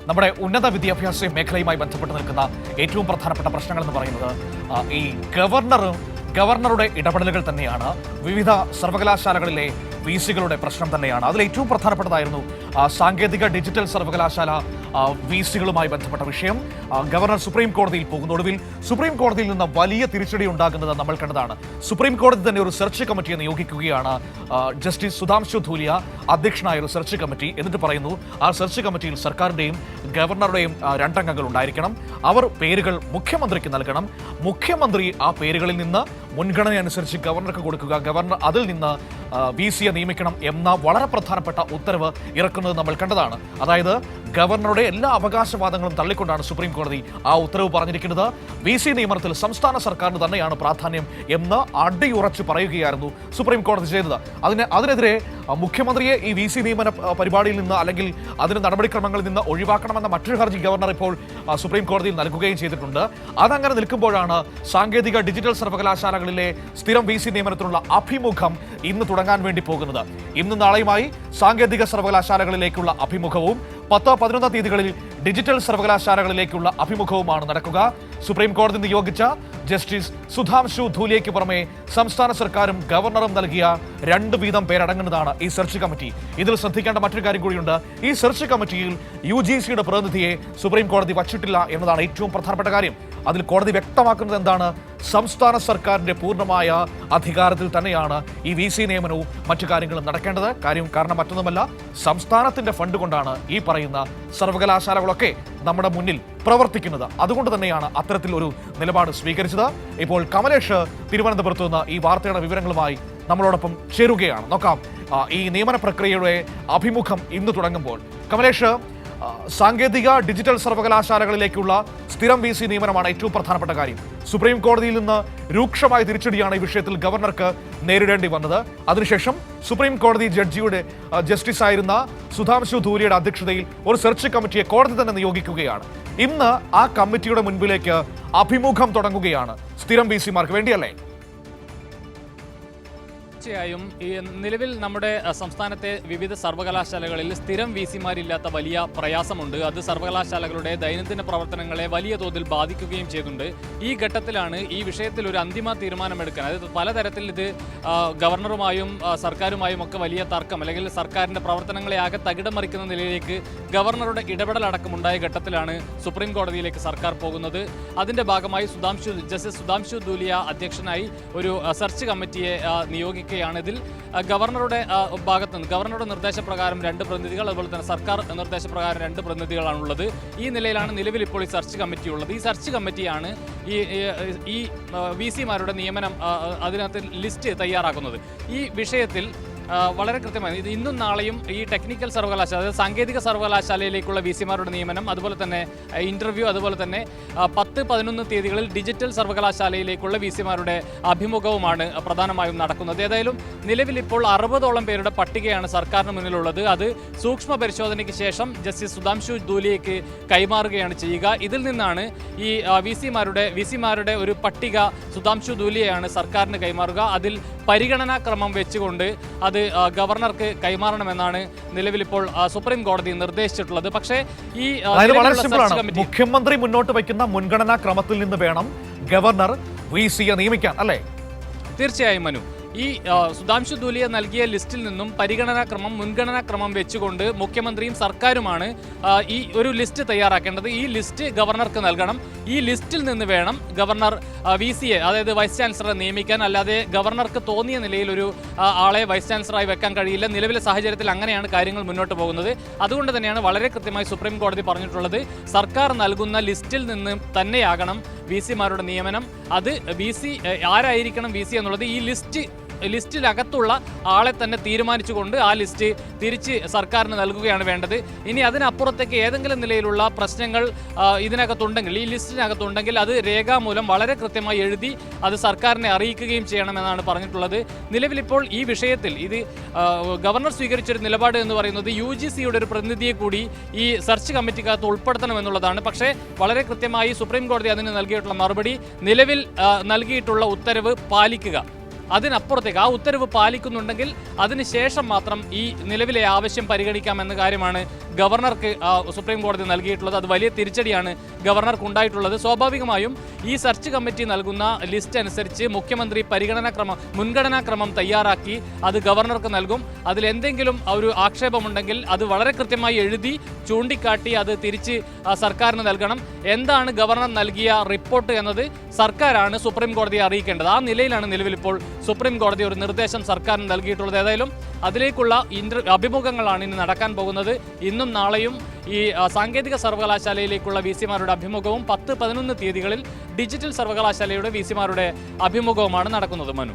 നമ്മുടെ ഉന്നത വിദ്യാഭ്യാസ മേഖലയുമായി ബന്ധപ്പെട്ട് നിൽക്കുന്ന ഏറ്റവും പ്രധാനപ്പെട്ട പ്രശ്നങ്ങൾ എന്ന് പറയുന്നത് ഈ ഗവർണറുടെ ഇടപെടലുകൾ തന്നെയാണ്. വിവിധ സർവകലാശാലകളിലെ വിസികളുടെ പ്രശ്നം തന്നെയാണ്. അതിൽ ഏറ്റവും പ്രധാനപ്പെട്ടതായിരുന്നു സാങ്കേതിക ഡിജിറ്റൽ സർവകലാശാല വിസികളുമായി ബന്ധപ്പെട്ട വിഷയം. ഗവർണർ സുപ്രീം കോടതിയിൽ പോകുന്നു. ഒടുവിൽ സുപ്രീം കോടതിയിൽ നിന്ന് വലിയ തിരിച്ചടി ഉണ്ടാകുന്നത് നമ്മൾ കണ്ടതാണ്. സുപ്രീം കോടതി തന്നെ ഒരു സെർച്ച് കമ്മിറ്റിയെ നിയോഗിക്കുകയാണ്. ജസ്റ്റിസ് സുധാംശു ധൂലിയ അധ്യക്ഷനായ ഒരു സെർച്ച് കമ്മിറ്റി. എന്നിട്ട് പറയുന്നു ആ സെർച്ച് കമ്മിറ്റിയിൽ സർക്കാരിന്റെയും ഗവർണറുടെയും 2 അംഗങ്ങൾ ഉണ്ടായിരിക്കണം. അവർ പേരുകൾ മുഖ്യമന്ത്രിക്ക് നൽകണം. മുഖ്യമന്ത്രി ആ പേരുകളിൽ നിന്ന് മുൻഗണന അനുസരിച്ച് ഗവർണർക്ക് കൊടുക്കുക. ഗവർണർ അതിൽ നിന്ന് വിസിയെ നിയമിക്കണം എന്ന വളരെ പ്രധാനപ്പെട്ട ഉത്തരവ് ഇറക്കുന്നത് നമ്മൾ കണ്ടതാണ്. അതായത് ഗവർണറുടെ എല്ലാ അവകാശവാദങ്ങളും തള്ളിക്കൊണ്ടാണ് സുപ്രീം കോടതി ആ ഉത്തരവ് പറഞ്ഞിരിക്കുന്നത്. വിസി നിയമനത്തിൽ സംസ്ഥാന സർക്കാരിന് തന്നെയാണ് പ്രാധാന്യം എന്ന് അടിയുറച്ച് പറയുകയായിരുന്നു സുപ്രീം കോടതി ചെയ്തത്. അതിനെതിരെ മുഖ്യമന്ത്രിയെ ഈ വിസി നിയമന പരിപാടിയിൽ നിന്ന് അല്ലെങ്കിൽ അതിന് നടപടിക്രമങ്ങളിൽ നിന്ന് ഒഴിവാക്കണമെന്ന മറ്റൊരു ഹർജി ഗവർണർ ഇപ്പോൾ സുപ്രീം കോടതിയിൽ നൽകുകയും ചെയ്തിട്ടുണ്ട്. അതങ്ങനെ നിൽക്കുമ്പോഴാണ് സാങ്കേതിക ഡിജിറ്റൽ സർവകലാശാലകളിലെ സ്ഥിരം വിസി നിയമനത്തിനുള്ള അഭിമുഖം ഇന്ന് തുടങ്ങാൻ വേണ്ടി പോകുന്നത്. ഇന്നും നാളെയുമായി സാങ്കേതിക സർവകലാശാലകളിലേക്കുള്ള അഭിമുഖവും 10-11 തീയതികളിൽ ഡിജിറ്റൽ സർവകലാശാലകളിലേക്കുള്ള അഭിമുഖവുമാണ് നടക്കുക. സുപ്രീം കോടതി നിയോഗിച്ച ജസ്റ്റിസ് സുധാംശു ധൂലിയയ്ക്ക് പുറമെ സംസ്ഥാന സർക്കാരും ഗവർണറും നൽകിയ 2 വീതം പേരടങ്ങുന്നതാണ് ഈ സെർച്ച് കമ്മിറ്റി. ഇതിൽ ശ്രദ്ധിക്കേണ്ട മറ്റൊരു കാര്യം കൂടിയുണ്ട്. ഈ സെർച്ച് കമ്മിറ്റിയിൽ UGCയുടെ പ്രതിനിധിയെ സുപ്രീം കോടതി വച്ചിട്ടില്ല എന്നതാണ് ഏറ്റവും പ്രധാനപ്പെട്ട കാര്യം. അതിൽ കോടതി വ്യക്തമാക്കുന്നത് എന്താണ്? സംസ്ഥാന സർക്കാരിന്റെ പൂർണ്ണമായ അധികാരത്തിൽ തന്നെയാണ് ഈ വിസി നിയമനവും മറ്റു കാര്യങ്ങളും നടക്കേണ്ടത്. കാരണം മറ്റൊന്നുമല്ല, സംസ്ഥാനത്തിന്റെ ഫണ്ട് കൊണ്ടാണ് ഈ പറയുന്ന സർവകലാശാലകളൊക്കെ നമ്മുടെ മുന്നിൽ പ്രവർത്തിക്കുന്നത്. അതുകൊണ്ട് തന്നെയാണ് അത്തരത്തിൽ ഒരു നിലപാട് സ്വീകരിച്ചത്. ഇപ്പോൾ കമലേഷ് തിരുവനന്തപുരത്ത് നിന്ന് ഈ വാർത്തയുടെ വിവരങ്ങളുമായി നമ്മളോടൊപ്പം ചേരുകയാണ്. നോക്കാം, ഈ നിയമന പ്രക്രിയയുടെ അഭിമുഖം ഇന്ന് തുടങ്ങുമ്പോൾ കമലേഷ്, സാങ്കേതിക ഡിജിറ്റൽ സർവകലാശാലകളിലേക്കുള്ള സ്ഥിരം വിസി നിയമനമാണ് ഏറ്റവും പ്രധാനപ്പെട്ട കാര്യം. സുപ്രീം കോടതിയിൽ നിന്ന് രൂക്ഷമായ തിരിച്ചടിയാണ് ഈ വിഷയത്തിൽ ഗവർണർക്ക് നേരിടേണ്ടി വന്നത്. അതിനുശേഷം സുപ്രീം കോടതി ജസ്റ്റിസായിരുന്ന സുധാംശു ധൂലിയുടെ അധ്യക്ഷതയിൽ ഒരു സെർച്ച് കമ്മിറ്റിയെ കോടതി തന്നെ നിയോഗിക്കുകയാണ്. ഇന്ന് ആ കമ്മിറ്റിയുടെ മുൻപിലേക്ക് അഭിമുഖം തുടങ്ങുകയാണ് സ്ഥിരം വിസിമാർക്ക് വേണ്ടിയല്ലേ? തീർച്ചയായും ഈ നിലവിൽ നമ്മുടെ സംസ്ഥാനത്തെ വിവിധ സർവകലാശാലകളിൽ സ്ഥിരം വിസിമാരില്ലാത്ത വലിയ പ്രയാസമുണ്ട്. അത് സർവകലാശാലകളുടെ ദൈനംദിന പ്രവർത്തനങ്ങളെ വലിയ തോതിൽ ബാധിക്കുകയും ചെയ്യുന്നുണ്ട്. ഈ ഘട്ടത്തിലാണ് ഈ വിഷയത്തിൽ ഒരു അന്തിമ തീരുമാനമെടുക്കാൻ, അതായത് പലതരത്തിൽ ഇത് ഗവർണറുമായും സർക്കാരുമായും ഒക്കെ വലിയ തർക്കം അല്ലെങ്കിൽ സർക്കാരിൻ്റെ പ്രവർത്തനങ്ങളെ ആകെ തകിടം മറിക്കുന്ന നിലയിലേക്ക് ഗവർണറുടെ ഇടപെടലടക്കമുണ്ടായ ഘട്ടത്തിലാണ് സുപ്രീം കോടതിയിലേക്ക് സർക്കാർ പോകുന്നത്. അതിൻ്റെ ഭാഗമായി ജസ്റ്റിസ് സുധാംശു ധൂലിയ അധ്യക്ഷനായി ഒരു സെർച്ച് കമ്മിറ്റിയെ നിയോഗിക്കുക. ഇതിൽ ഗവർണറുടെ ഭാഗത്ത് നിന്ന് ഗവർണറുടെ നിർദ്ദേശപ്രകാരം 2 പ്രതിനിധികൾ, അതുപോലെ തന്നെ സർക്കാർ നിർദ്ദേശപ്രകാരം 2 പ്രതിനിധികളാണുള്ളത്. ഈ നിലയിലാണ് നിലവിൽ ഇപ്പോൾ ഈ സെർച്ച് കമ്മിറ്റി ഉള്ളത്. ഈ സെർച്ച് കമ്മിറ്റിയാണ് ഈ വിസിമാരുടെ നിയമനം, അതിനകത്ത് ലിസ്റ്റ് തയ്യാറാക്കുന്നത്. ഈ വിഷയത്തിൽ വളരെ കൃത്യമായി ഇത് ഇന്നും നാളെയും ഈ ടെക്നിക്കൽ സർവകലാശാല, അതായത് സാങ്കേതിക സർവകലാശാലയിലേക്കുള്ള വിസിമാരുടെ നിയമനം, അതുപോലെ തന്നെ ഇൻ്റർവ്യൂ, അതുപോലെ തന്നെ 10-11 തീയതികളിൽ ഡിജിറ്റൽ സർവകലാശാലയിലേക്കുള്ള വിസിമാരുടെ അഭിമുഖവുമാണ് പ്രധാനമായും നടക്കുന്നത്. ഏതായാലും നിലവിൽ ഇപ്പോൾ 60ഓളം പേരുടെ പട്ടികയാണ് സർക്കാരിന് മുന്നിലുള്ളത്. അത് സൂക്ഷ്മ പരിശോധനയ്ക്ക് ശേഷം ജസ്റ്റിസ് സുധാംശു ധൂലിയയ്ക്ക് കൈമാറുകയാണ് ചെയ്യുക. ഇതിൽ നിന്നാണ് ഈ വിസിമാരുടെ ഒരു പട്ടിക സുധാംശു ധൂലിയയാണ് സർക്കാരിന് കൈമാറുക. അതിൽ പരിഗണനാക്രമം വെച്ചുകൊണ്ട് അത് ഗവർണർക്ക് കൈമാറണമെന്നാണ് നിലവിലിപ്പോൾ സുപ്രീം കോടതി നിർദ്ദേശിച്ചിട്ടുള്ളത്. പക്ഷേ ഈ മുഖ്യമന്ത്രി മുന്നോട്ട് വയ്ക്കുന്ന മുൻഗണനാ ക്രമത്തിൽ നിന്ന് വേണം ഗവർണർ വിസിയെ നിയമിക്കാൻ, അല്ലേ? തീർച്ചയായും മനു, ഈ സുധാംശു ധൂലിയ നൽകിയ ലിസ്റ്റിൽ നിന്നും മുൻഗണനാക്രമം വെച്ചുകൊണ്ട് മുഖ്യമന്ത്രിയും സർക്കാരുമാണ് ഈ ഒരു ലിസ്റ്റ് തയ്യാറാക്കേണ്ടത്. ഈ ലിസ്റ്റ് ഗവർണർക്ക് നൽകണം. ഈ ലിസ്റ്റിൽ നിന്ന് വേണം ഗവർണർ വിസിയെ, അതായത് വൈസ് ചാൻസലറെ നിയമിക്കാൻ. അല്ലാതെ ഗവർണർക്ക് തോന്നിയ നിലയിൽ ഒരു ആളെ വൈസ് ചാൻസലറായി വെക്കാൻ കഴിയില്ല. നിലവിലെ സാഹചര്യത്തിൽ അങ്ങനെയാണ് കാര്യങ്ങൾ മുന്നോട്ട് പോകുന്നത്. അതുകൊണ്ട് തന്നെയാണ് വളരെ കൃത്യമായി സുപ്രീം കോടതി പറഞ്ഞിട്ടുള്ളത്, സർക്കാർ നൽകുന്ന ലിസ്റ്റിൽ നിന്ന് തന്നെയാകണം വിസിമാരുടെ നിയമനം. അത് ആരായിരിക്കണം വിസി എന്നുള്ളത് ഈ ലിസ്റ്റിനകത്തുള്ള ആളെ തന്നെ തീരുമാനിച്ചുകൊണ്ട് ആ ലിസ്റ്റ് തിരിച്ച് സർക്കാരിന് നൽകുകയാണ് വേണ്ടത്. ഇനി അതിനപ്പുറത്തേക്ക് ഏതെങ്കിലും നിലയിലുള്ള പ്രശ്നങ്ങൾ ഇതിനകത്തുണ്ടെങ്കിൽ, ഈ ലിസ്റ്റിനകത്തുണ്ടെങ്കിൽ അത് രേഖാമൂലം വളരെ കൃത്യമായി എഴുതി അത് സർക്കാരിനെ അറിയിക്കുകയും ചെയ്യണമെന്നാണ് പറഞ്ഞിട്ടുള്ളത്. നിലവിലിപ്പോൾ ഈ വിഷയത്തിൽ ഇത് ഗവർണർ സ്വീകരിച്ചൊരു നിലപാട് എന്ന് പറയുന്നത് UGCയുടെ ഒരു പ്രതിനിധിയെ കൂടി ഈ സെർച്ച് കമ്മിറ്റിക്കകത്ത് ഉൾപ്പെടുത്തണമെന്നുള്ളതാണ്. പക്ഷേ വളരെ കൃത്യമായി സുപ്രീം കോടതി അതിന് നൽകിയിട്ടുള്ള മറുപടി, നിലവിൽ നൽകിയിട്ടുള്ള ഉത്തരവ് പാലിക്കുക, അതിനപ്പുറത്തേക്ക് ആ ഉത്തരവ് പാലിക്കുന്നുണ്ടെങ്കിൽ അതിനുശേഷം മാത്രം ഈ നിലവിലെ ആവശ്യം പരിഗണിക്കാമെന്ന കാര്യമാണ് ഗവർണർക്ക് സുപ്രീം കോടതി നൽകിയിട്ടുള്ളത്. അത് വലിയ തിരിച്ചടിയാണ് ഗവർണർക്ക് ഉണ്ടായിട്ടുള്ളത്. സ്വാഭാവികമായും ഈ സെർച്ച് കമ്മിറ്റി നൽകുന്ന ലിസ്റ്റ് അനുസരിച്ച് മുഖ്യമന്ത്രി മുൻഗണനാക്രമം തയ്യാറാക്കി അത് ഗവർണർക്ക് നൽകും. അതിൽ എന്തെങ്കിലും ഒരു ആക്ഷേപമുണ്ടെങ്കിൽ അത് വളരെ കൃത്യമായി എഴുതി ചൂണ്ടിക്കാട്ടി അത് തിരിച്ച് സർക്കാരിന് നൽകണം. എന്താണ് ഗവർണർ നൽകിയ റിപ്പോർട്ട് എന്നത് സർക്കാരാണ് സുപ്രീം കോടതിയെ അറിയിക്കേണ്ടത്. ആ നിലയിലാണ് നിലവിൽ ഇപ്പോൾ സുപ്രീം കോടതി ഒരു നിർദ്ദേശം സർക്കാരിന് നൽകിയിട്ടുള്ളത്. ഏതായാലും അതിലേക്കുള്ള അഭിമുഖങ്ങളാണ് ഇനി നടക്കാൻ പോകുന്നത്. ഇന്നും നാളെയും ഈ സാങ്കേതിക സർവകലാശാലയിലേക്കുള്ള വിസിമാരുടെ അഭിമുഖവും 10-11 തീയതികളിൽ ഡിജിറ്റൽ സർവകലാശാലയുടെ വിസിമാരുടെ അഭിമുഖവുമാണ് നടക്കുന്നത്. മനു.